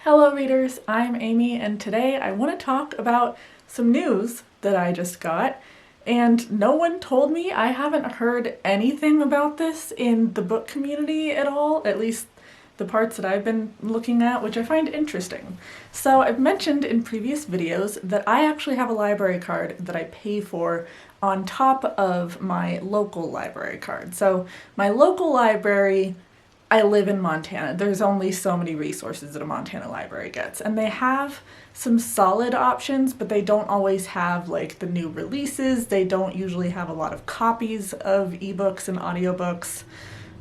Hello readers, I'm Amy, and today I want to talk about some news that I just got, and no one told me. I haven't heard anything about this in the book community at all, at least the parts that I've been looking at, which I find interesting. So I've mentioned in previous videos that I actually have a library card that I pay for on top of my local library card. So my local library, I live in Montana. There's only so many resources that a Montana library gets, and they have some solid options, but they don't always have like the new releases. They don't usually have a lot of copies of ebooks and audiobooks.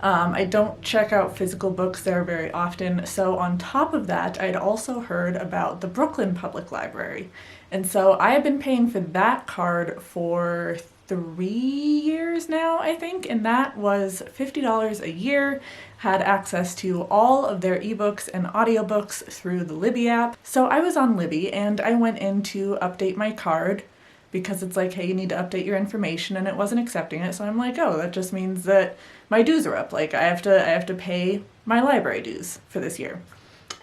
I don't check out physical books there very often. So on top of that, I'd also heard about the Brooklyn Public Library. And so I have been paying for that card for 3 years now, I think, and that was $50 a year, had access to all of their ebooks and audiobooks through the Libby app. So I was on Libby and I went in to update my card because it's like, hey, you need to update your information, and it wasn't accepting it. So I'm like, oh, that just means that my dues are up. Like I have to pay my library dues for this year.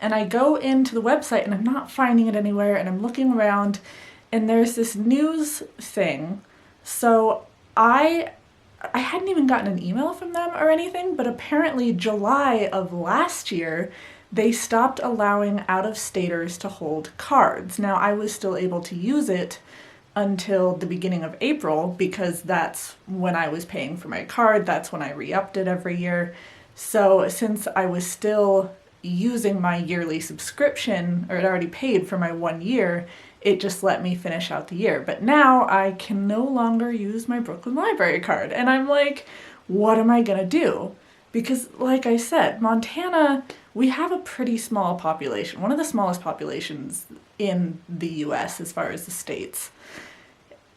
And I go into the website and I'm not finding it anywhere, and I'm looking around and there's this news thing. So I hadn't even gotten an email from them or anything, but apparently July of last year, they stopped allowing out-of-staters to hold cards. Now, I was still able to use it until the beginning of April because that's when I was paying for my card. That's when I re-upped it every year. So since I was still using my yearly subscription, or it already paid for my 1 year, it just let me finish out the year. But now I can no longer use my Brooklyn Library card. And I'm like, what am I gonna do? Because like I said, Montana, we have a pretty small population, one of the smallest populations in the US as far as the states.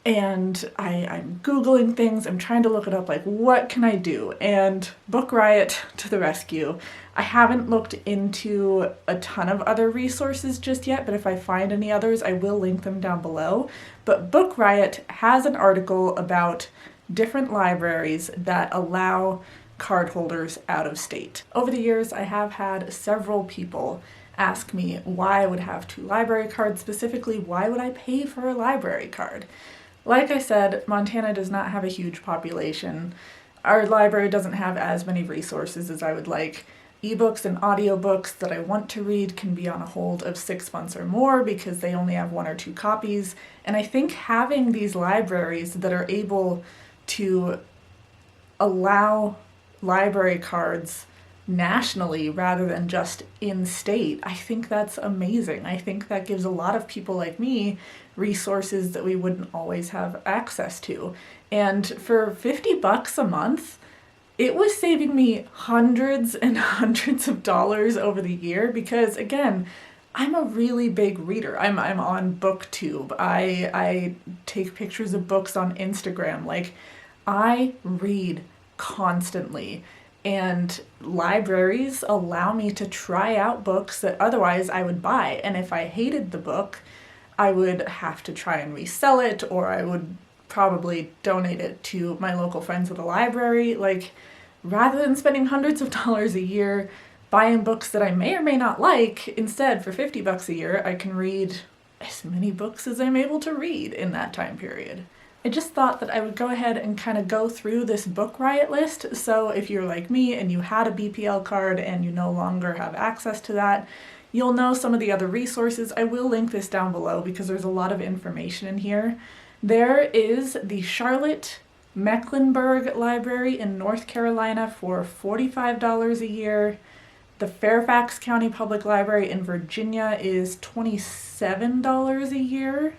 And I'm Googling things, I'm trying to look it up, like what can I do? And Book Riot to the rescue. I haven't looked into a ton of other resources just yet, but if I find any others, I will link them down below. But Book Riot has an article about different libraries that allow cardholders out of state. Over the years, I have had several people ask me why I would have 2 library cards, specifically why would I pay for a library card? Like I said, Montana does not have a huge population. Our library doesn't have as many resources as I would like. Ebooks and audiobooks that I want to read can be on a hold of 6 months or more because they only have 1 or 2 copies. And I think having these libraries that are able to allow library cards nationally rather than just in state, I think that's amazing. I think that gives a lot of people like me resources that we wouldn't always have access to. And for $50 a month, it was saving me hundreds and hundreds of dollars over the year because, again, I'm a really big reader. I'm on BookTube. I take pictures of books on Instagram. Like, I read constantly. And libraries allow me to try out books that otherwise I would buy. And if I hated the book, I would have to try and resell it, or I would probably donate it to my local friends at the library. Like, rather than spending hundreds of dollars a year buying books that I may or may not like, instead for $50 a year, I can read as many books as I'm able to read in that time period. I just thought that I would go ahead and kind of go through this Book Riot list. So if you're like me and you had a BPL card and you no longer have access to that, you'll know some of the other resources. I will link this down below because there's a lot of information in here. There is the Charlotte Mecklenburg Library in North Carolina for $45 a year. The Fairfax County Public Library in Virginia is $27 a year.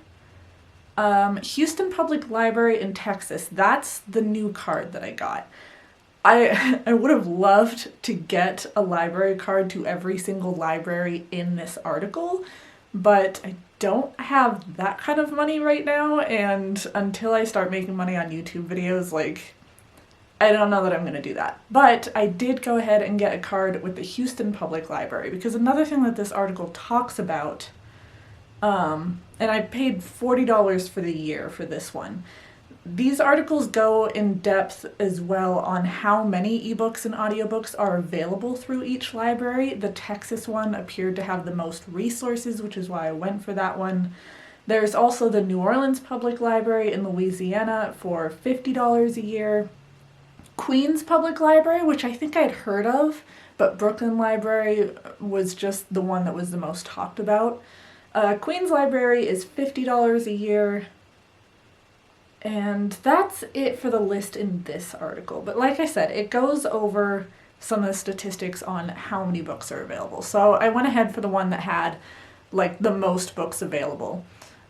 Houston Public Library in Texas, that's the new card that I got. I would have loved to get a library card to every single library in this article, but I don't have that kind of money right now, and until I start making money on YouTube videos, like, I don't know that I'm going to do that. But I did go ahead and get a card with the Houston Public Library, because another thing that this article talks about, and I paid $40 for the year for this one. these articles go in depth as well on how many ebooks and audiobooks are available through each library. The Texas one appeared to have the most resources, which is why I went for that one. There's also the New Orleans Public Library in Louisiana for $50 a year. Queens Public Library, which I think I'd heard of, but Brooklyn Library was just the one that was the most talked about. Queens Library is $50 a year. And that's it for the list in this article. But like I said, it goes over some of the statistics on how many books are available. So I went ahead for the one that had like the most books available.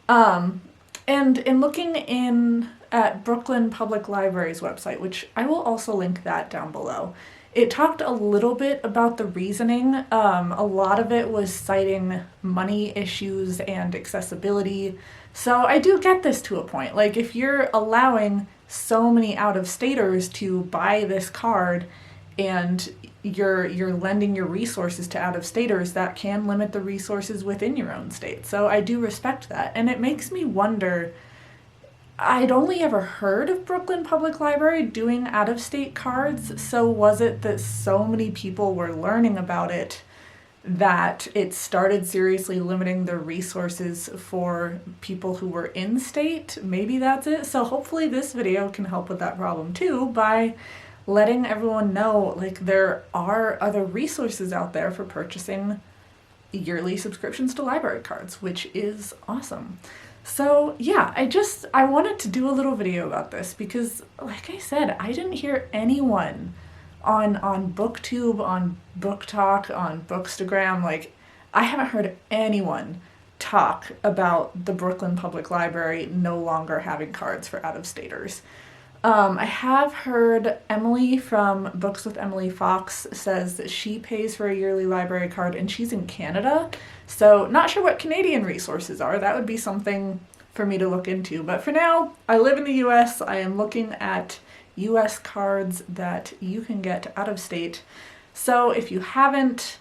And in looking at Brooklyn Public Library's website, which I will also link that down below, it talked a little bit about the reasoning. A lot of it was citing money issues and accessibility. So I do get this to a point. Like, if you're allowing so many out-of-staters to buy this card and you're lending your resources to out-of-staters, that can limit the resources within your own state. So I do respect that. And it makes me wonder, I'd only ever heard of Brooklyn Public Library doing out-of-state cards, so was it that so many people were learning about it that it started seriously limiting the resources for people who were in state? Maybe that's it. So hopefully this video can help with that problem too, by letting everyone know, like, there are other resources out there for purchasing yearly subscriptions to library cards, which is awesome. So yeah, I wanted to do a little video about this because, like I said, I didn't hear anyone on BookTube, on Book Talk, on Bookstagram, like, I haven't heard anyone talk about the Brooklyn Public Library no longer having cards for out-of-staters. I have heard Emily from Books with Emily Fox says that she pays for a yearly library card and she's in Canada. So not sure what Canadian resources are. That would be something for me to look into. But for now, I live in the US. I am looking at US cards that you can get out of state. So if you haven't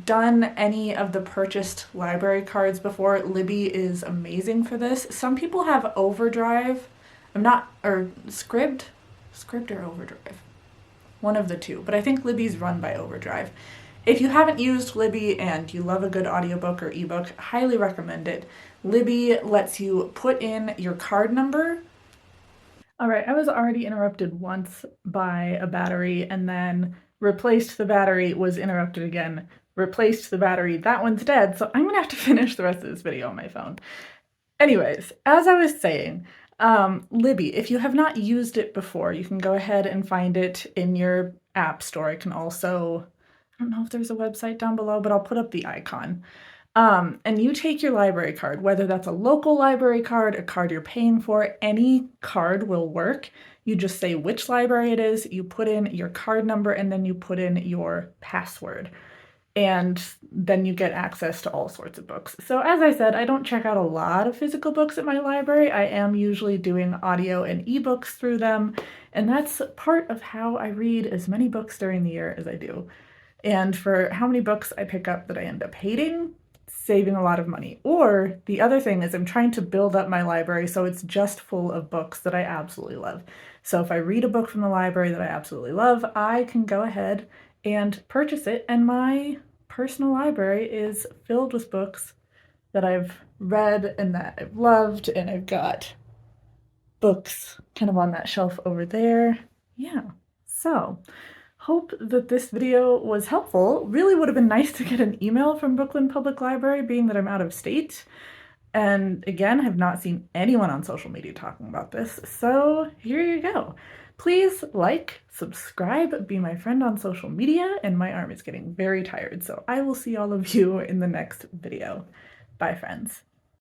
done any of the purchased library cards before, Libby is amazing for this. Some people have Overdrive. Scribd or Overdrive. One of the two, but I think Libby's run by Overdrive. If you haven't used Libby and you love a good audiobook or ebook, highly recommend it. Libby lets you put in your card number. All right, I was already interrupted once by a battery and then replaced the battery, was interrupted again, replaced the battery. That one's dead, so I'm gonna have to finish the rest of this video on my phone. Anyways, as I was saying, Libby, if you have not used it before, you can go ahead and find it in your app store. I can also, I don't know if there's a website down below, but I'll put up the icon. And you take your library card, whether that's a local library card, a card you're paying for, any card will work. You just say which library it is, you put in your card number, and then you put in your password. And then you get access to all sorts of books. So as I said, I don't check out a lot of physical books at my library. I am usually doing audio and ebooks through them, and that's part of how I read as many books during the year as I do. And for how many books I pick up that I end up hating, saving a lot of money. Or the other thing is I'm trying to build up my library so it's just full of books that I absolutely love. So if I read a book from the library that I absolutely love, I can go ahead and purchase it, and my personal library is filled with books that I've read and that I've loved, and I've got books kind of on that shelf over there. Yeah, so hope that this video was helpful. Really would have been nice to get an email from Brooklyn Public Library, being that I'm out of state. And again, have not seen anyone on social media talking about this, so here you go. Please like, subscribe, be my friend on social media, and my arm is getting very tired, so I will see all of you in the next video. Bye, friends.